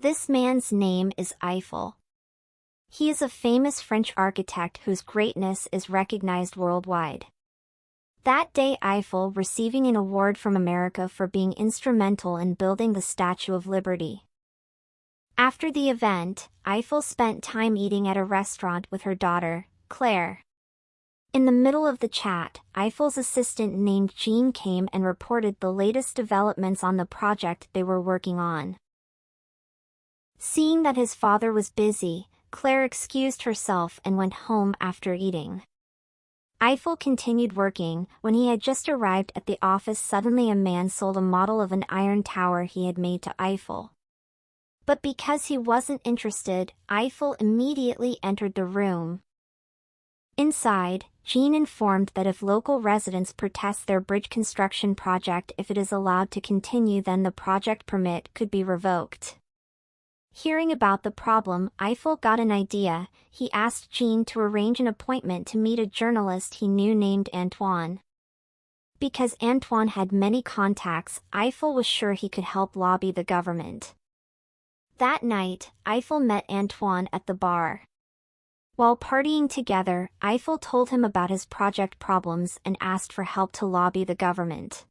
This man's name is Eiffel. He is a famous French architect whose greatness is recognized worldwide. That day Eiffel receiving an award from America for being instrumental in building the Statue of Liberty. After the event, Eiffel spent time eating at a restaurant with her daughter, Claire. In the middle of the chat, Eiffel's assistant named Jean came and reported the latest developments on the project they were working on. Seeing that his father was busy, Claire excused herself and went home after eating. Eiffel continued working. When he had just arrived at the office, suddenly a man sold a model of an iron tower he had made to Eiffel. But because he wasn't interested, Eiffel immediately entered the room. Inside, Jean informed that if local residents protest their bridge construction project, if it is allowed to continue, then the project permit could be revoked. Hearing about the problem, Eiffel got an idea. He asked Jean to arrange an appointment to meet a journalist he knew named Antoine. Because Antoine had many contacts, Eiffel was sure he could help lobby the government. That night, Eiffel met Antoine at the bar. While partying together, Eiffel told him about his project problems and asked for help to lobby the government.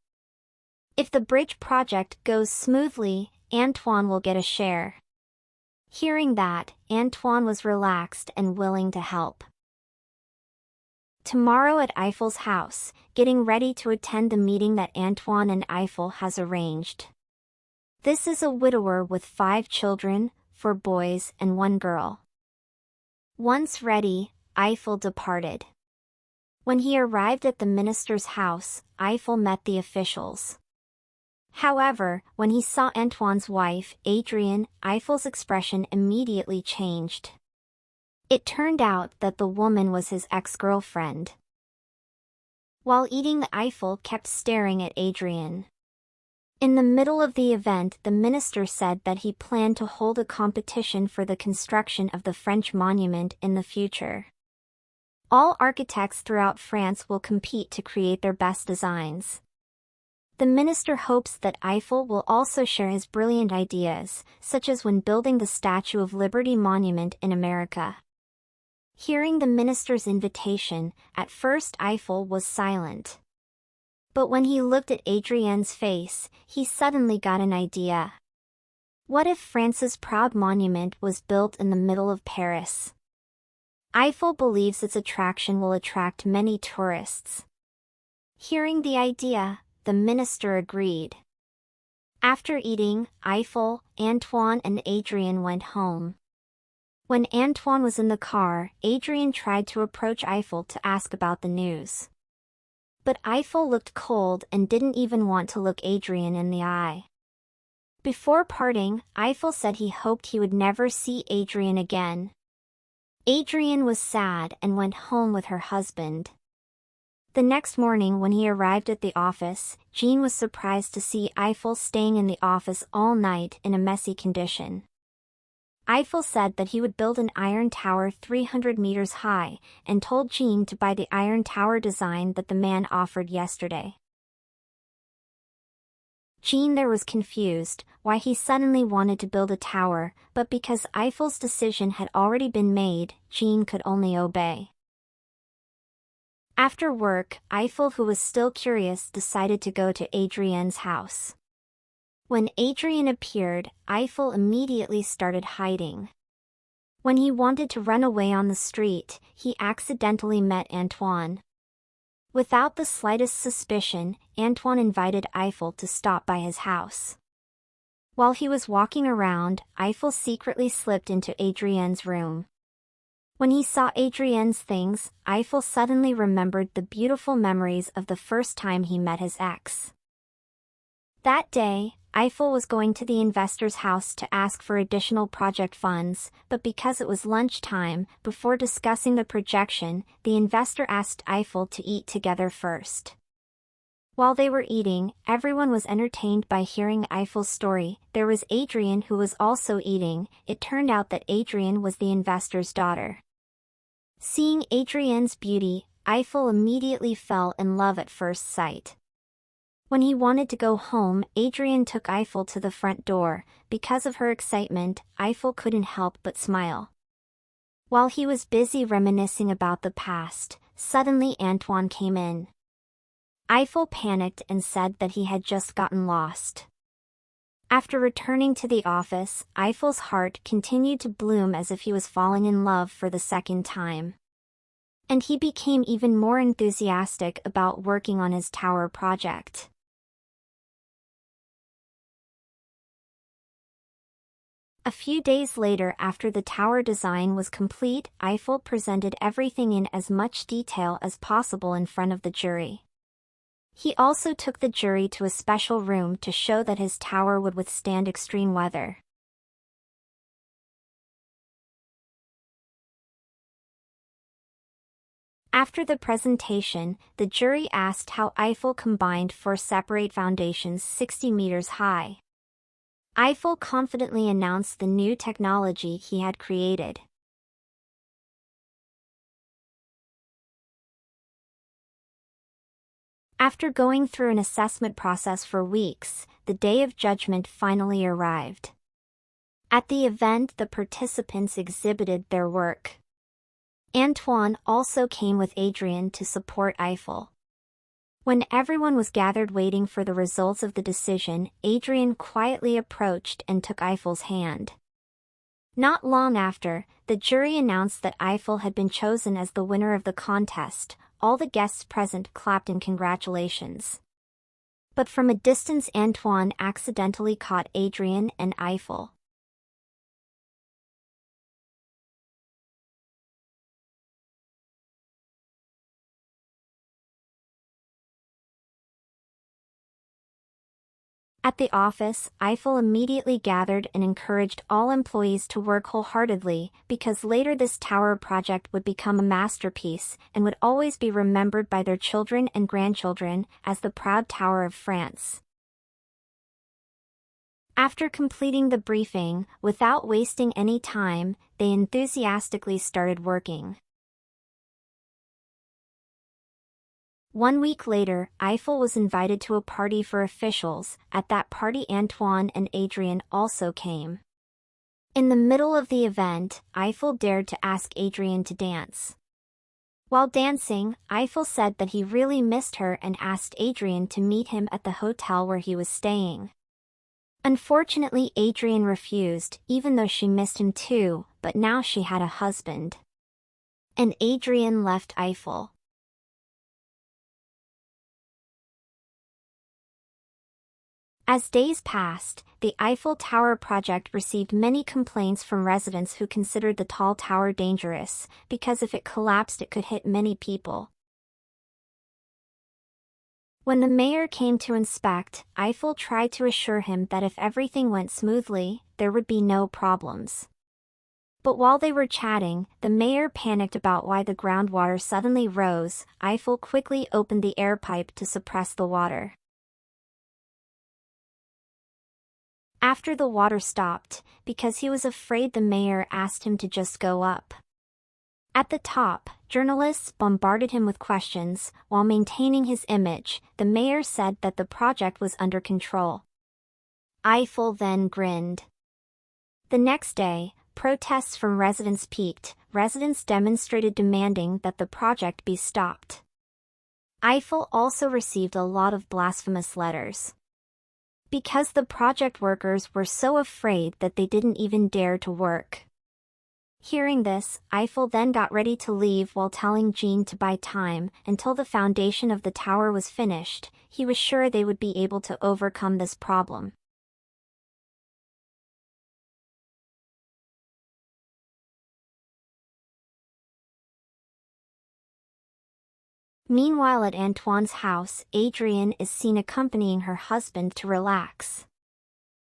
If the bridge project goes smoothly, Antoine will get a share. Hearing that, Antoine was relaxed and willing to help. Tomorrow at Eiffel's house, getting ready to attend the meeting that Antoine and Eiffel has arranged. This is a widower with 5 children, 4 boys and 1 girl. Once ready, Eiffel departed. When he arrived at the minister's house, Eiffel met the officials. However, when he saw Antoine's wife, Adrienne, Eiffel's expression immediately changed. It turned out that the woman was his ex-girlfriend. While eating, Eiffel kept staring at Adrienne. In the middle of the event, the minister said that he planned to hold a competition for the construction of the French monument in the future. All architects throughout France will compete to create their best designs. The minister hopes that Eiffel will also share his brilliant ideas, such as when building the Statue of Liberty monument in America. Hearing the minister's invitation, at first Eiffel was silent. But when he looked at Adrienne's face, he suddenly got an idea. What if France's proud monument was built in the middle of Paris? Eiffel believes its attraction will attract many tourists. Hearing the idea, the minister agreed. After eating, Eiffel, Antoine and Adrienne went home. When Antoine was in the car, Adrienne tried to approach Eiffel to ask about the news. But Eiffel looked cold and didn't even want to look Adrienne in the eye. Before parting, Eiffel said he hoped he would never see Adrienne again. Adrienne was sad and went home with her husband. The next morning when he arrived at the office, Jean was surprised to see Eiffel staying in the office all night in a messy condition. Eiffel said that he would build an iron tower 300 meters high, and told Jean to buy the iron tower design that the man offered yesterday. Jean there was confused why he suddenly wanted to build a tower, but because Eiffel's decision had already been made, Jean could only obey. After work, Eiffel, who was still curious, decided to go to Adrienne's house. When Adrienne appeared, Eiffel immediately started hiding. When he wanted to run away on the street, he accidentally met Antoine. Without the slightest suspicion, Antoine invited Eiffel to stop by his house. While he was walking around, Eiffel secretly slipped into Adrienne's room. When he saw Adrienne's things, Eiffel suddenly remembered the beautiful memories of the first time he met his ex. That day, Eiffel was going to the investor's house to ask for additional project funds, but because it was lunchtime, before discussing the projection, the investor asked Eiffel to eat together first. While they were eating, everyone was entertained by hearing Eiffel's story. There was Adrienne who was also eating. It turned out that Adrienne was the investor's daughter. Seeing Adrienne's beauty, Eiffel immediately fell in love at first sight. When he wanted to go home, Adrian took Eiffel to the front door. Because of her excitement, Eiffel couldn't help but smile. While he was busy reminiscing about the past, suddenly Antoine came in. Eiffel panicked and said that he had just gotten lost. After returning to the office, Eiffel's heart continued to bloom as if he was falling in love for the second time. And he became even more enthusiastic about working on his tower project. A few days later, after the tower design was complete, Eiffel presented everything in as much detail as possible in front of the jury. He also took the jury to a special room to show that his tower would withstand extreme weather. After the presentation, the jury asked how Eiffel combined four separate foundations 60 meters high. Eiffel confidently announced the new technology he had created. After going through an assessment process for weeks, the day of judgment finally arrived. At the event, the participants exhibited their work. Antoine also came with Adrian to support Eiffel. When everyone was gathered waiting for the results of the decision, Adrian quietly approached and took Eiffel's hand. Not long after, the jury announced that Eiffel had been chosen as the winner of the contest. All the guests present clapped in congratulations. But from a distance, Antoine accidentally caught Adrian and Eiffel. At the office, Eiffel immediately gathered and encouraged all employees to work wholeheartedly, because later this tower project would become a masterpiece and would always be remembered by their children and grandchildren as the proud Tower of France. After completing the briefing, without wasting any time, they enthusiastically started working. 1 week later, Eiffel was invited to a party for officials. At that party, Antoine and Adrian also came. In the middle of the event, Eiffel dared to ask Adrian to dance. While dancing, Eiffel said that he really missed her and asked Adrian to meet him at the hotel where he was staying. Unfortunately, Adrian refused, even though she missed him too, but now she had a husband. And Adrian left Eiffel. As days passed, the Eiffel Tower project received many complaints from residents who considered the tall tower dangerous, because if it collapsed it could hit many people. When the mayor came to inspect, Eiffel tried to assure him that if everything went smoothly, there would be no problems. But while they were chatting, the mayor panicked about why the groundwater suddenly rose. Eiffel quickly opened the air pipe to suppress the water. After the water stopped, because he was afraid, the mayor asked him to just go up. At the top, journalists bombarded him with questions. While maintaining his image, the mayor said that the project was under control. Eiffel then grinned. The next day, protests from residents peaked. Residents demonstrated demanding that the project be stopped. Eiffel also received a lot of blasphemous letters. Because the project workers were so afraid that they didn't even dare to work. Hearing this, Eiffel then got ready to leave while telling Jean to buy time until the foundation of the tower was finished. He was sure they would be able to overcome this problem. Meanwhile, at Antoine's house, Adrian is seen accompanying her husband to relax.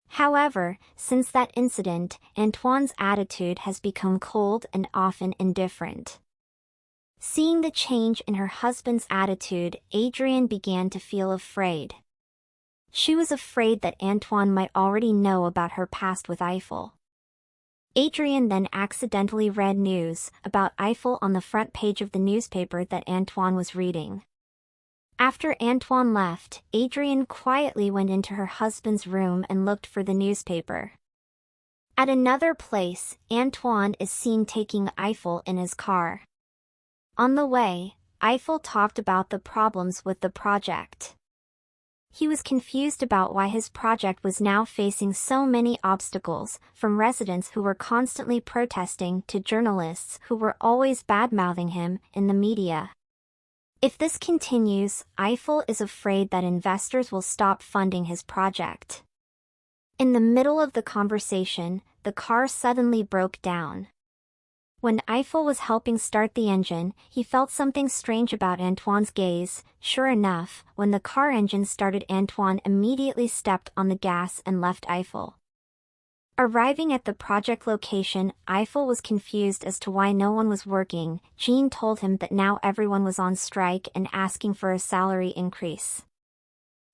However, since that incident, Antoine's attitude has become cold and often indifferent. Seeing the change in her husband's attitude, Adrian began to feel afraid. She was afraid that Antoine might already know about her past with Eiffel. Adrian then accidentally read news about Eiffel on the front page of the newspaper that Antoine was reading. After Antoine left, Adrienne quietly went into her husband's room and looked for the newspaper. At another place, Antoine is seen taking Eiffel in his car. On the way, Eiffel talked about the problems with the project. He was confused about why his project was now facing so many obstacles, from residents who were constantly protesting to journalists who were always bad-mouthing him in the media. If this continues, Eiffel is afraid that investors will stop funding his project. In the middle of the conversation, the car suddenly broke down. When Eiffel was helping start the engine, he felt something strange about Antoine's gaze. Sure enough, when the car engine started, Antoine immediately stepped on the gas and left Eiffel. Arriving at the project location, Eiffel was confused as to why no one was working. Jean told him that now everyone was on strike and asking for a salary increase.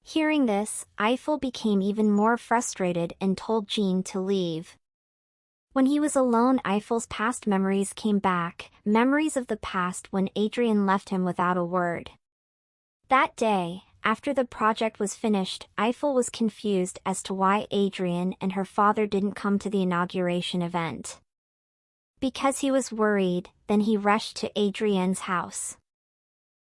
Hearing this, Eiffel became even more frustrated and told Jean to leave. When he was alone, Eiffel's past memories came back, memories of the past when Adrienne left him without a word. That day, after the project was finished, Eiffel was confused as to why Adrienne and her father didn't come to the inauguration event. Because he was worried, then he rushed to Adrienne's house.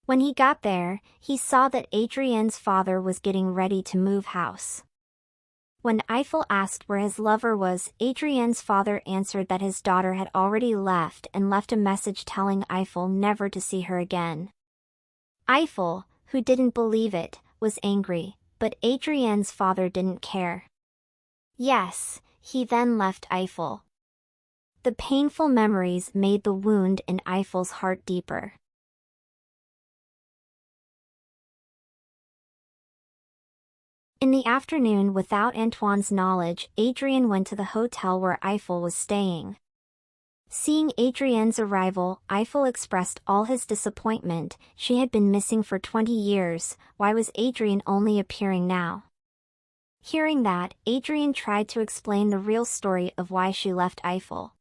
When he got there, he saw that Adrienne's father was getting ready to move house. When Eiffel asked where his lover was, Adrienne's father answered that his daughter had already left and left a message telling Eiffel never to see her again. Eiffel, who didn't believe it, was angry, but Adrienne's father didn't care. Yes, he then left Eiffel. The painful memories made the wound in Eiffel's heart deeper. In the afternoon, without Antoine's knowledge, Adrienne went to the hotel where Eiffel was staying. Seeing Adrienne's arrival, Eiffel expressed all his disappointment. She had been missing for 20 years, why was Adrienne only appearing now? Hearing that, Adrienne tried to explain the real story of why she left Eiffel.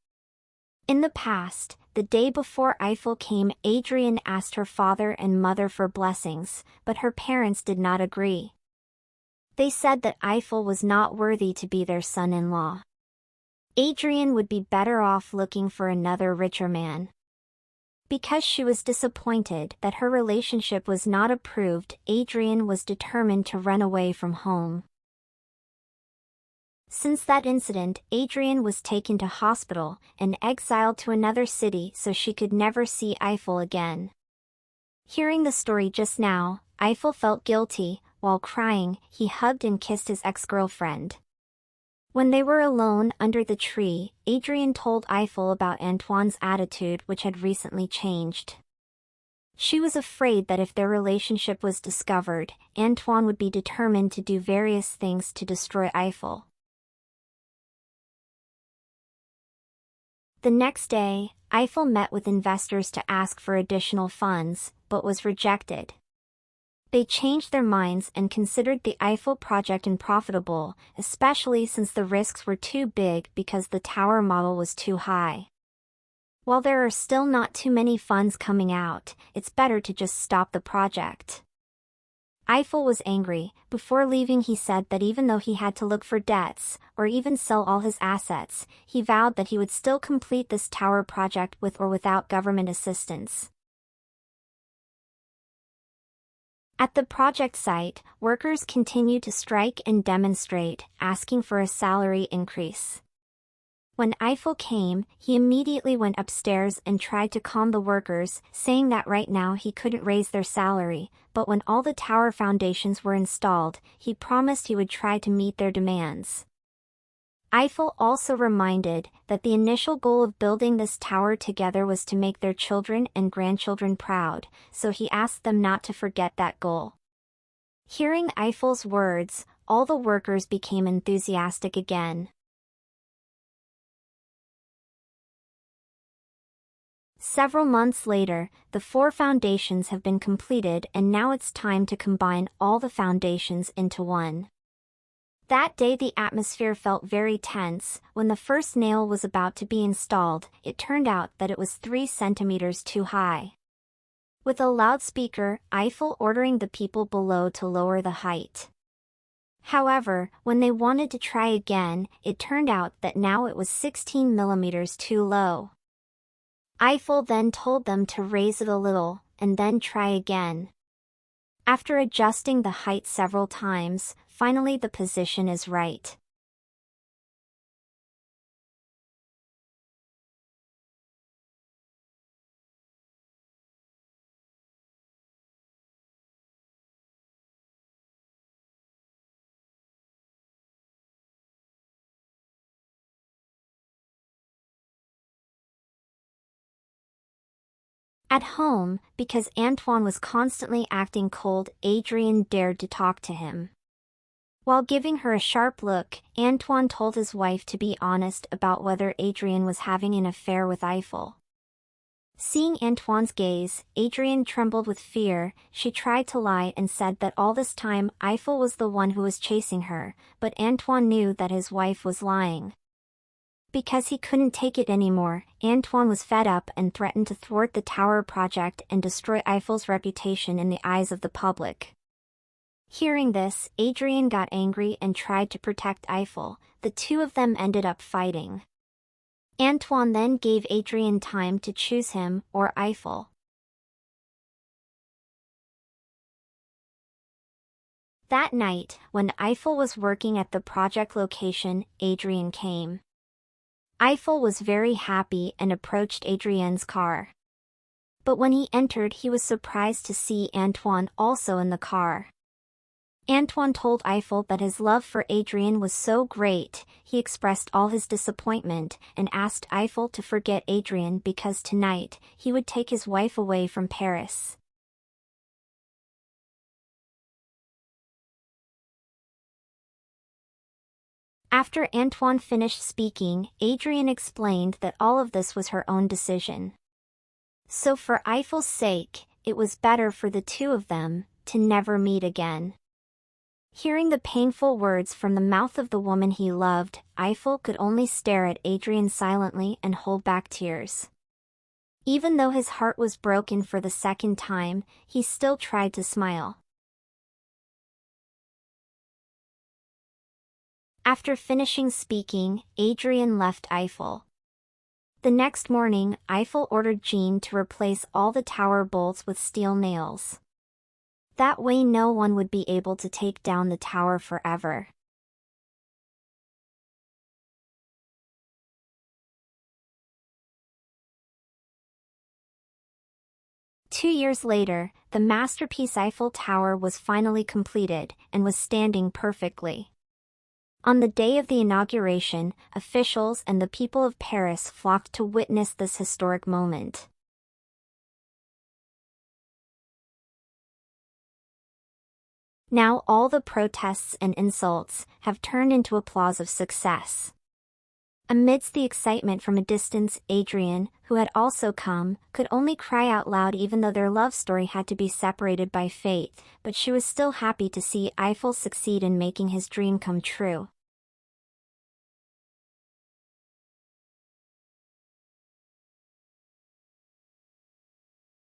In the past, the day before Eiffel came, Adrienne asked her father and mother for blessings, but her parents did not agree. They said that Eiffel was not worthy to be their son-in-law. Adrienne would be better off looking for another richer man. Because she was disappointed that her relationship was not approved, Adrienne was determined to run away from home. Since that incident, Adrienne was taken to hospital and exiled to another city so she could never see Eiffel again. Hearing the story just now, Eiffel felt guilty. While crying, he hugged and kissed his ex-girlfriend. When they were alone under the tree, Adrienne told Eiffel about Antoine's attitude, which had recently changed. She was afraid that if their relationship was discovered, Antoine would be determined to do various things to destroy Eiffel. The next day, Eiffel met with investors to ask for additional funds, but was rejected. They changed their minds and considered the Eiffel project unprofitable, especially since the risks were too big because the tower model was too high. While there are still not too many funds coming out, it's better to just stop the project. Eiffel was angry. Before leaving, he said that even though he had to look for debts, or even sell all his assets, he vowed that he would still complete this tower project with or without government assistance. At the project site, workers continued to strike and demonstrate, asking for a salary increase. When Eiffel came, he immediately went upstairs and tried to calm the workers, saying that right now he couldn't raise their salary, but when all the tower foundations were installed, he promised he would try to meet their demands. Eiffel also reminded that the initial goal of building this tower together was to make their children and grandchildren proud, so he asked them not to forget that goal. Hearing Eiffel's words, all the workers became enthusiastic again. Several months later, the 4 foundations have been completed and now it's time to combine all the foundations into one. That day the atmosphere felt very tense. When the first nail was about to be installed, it turned out that it was 3 centimeters too high. with a loudspeaker, Eiffel ordering the people below to lower the height. However, when they wanted to try again, it turned out that now it was 16 millimeters too low. Eiffel then told them to raise it a little, and then try again. After adjusting the height several times, finally the position is right. At home, because Antoine was constantly acting cold, Adrian dared to talk to him. While giving her a sharp look, Antoine told his wife to be honest about whether Adrian was having an affair with Eiffel. Seeing Antoine's gaze, Adrian trembled with fear. She tried to lie and said that all this time Eiffel was the one who was chasing her, but Antoine knew that his wife was lying. Because he couldn't take it anymore, Antoine was fed up and threatened to thwart the tower project and destroy Eiffel's reputation in the eyes of the public. Hearing this, Adrian got angry and tried to protect Eiffel. The two of them ended up fighting. Antoine then gave Adrian time to choose him or Eiffel. That night, when Eiffel was working at the project location, Adrian came. Eiffel was very happy and approached Adrien's car. But when he entered, he was surprised to see Antoine also in the car. Antoine told Eiffel that his love for Adrian was so great, he expressed all his disappointment and asked Eiffel to forget Adrian because tonight, he would take his wife away from Paris. After Antoine finished speaking, Adrian explained that all of this was her own decision. So for Eiffel's sake, it was better for the two of them to never meet again. Hearing the painful words from the mouth of the woman he loved, Eiffel could only stare at Adrian silently and hold back tears. Even though his heart was broken for the second time, he still tried to smile. After finishing speaking, Adrian left Eiffel. The next morning, Eiffel ordered Jean to replace all the tower bolts with steel nails. That way no one would be able to take down the tower forever. Two years later, the masterpiece Eiffel Tower was finally completed and was standing perfectly. On the day of the inauguration, officials and the people of Paris flocked to witness this historic moment. Now all the protests and insults have turned into applause of success. Amidst the excitement from a distance, Adrian, who had also come, could only cry out loud even though their love story had to be separated by fate, but she was still happy to see Eiffel succeed in making his dream come true.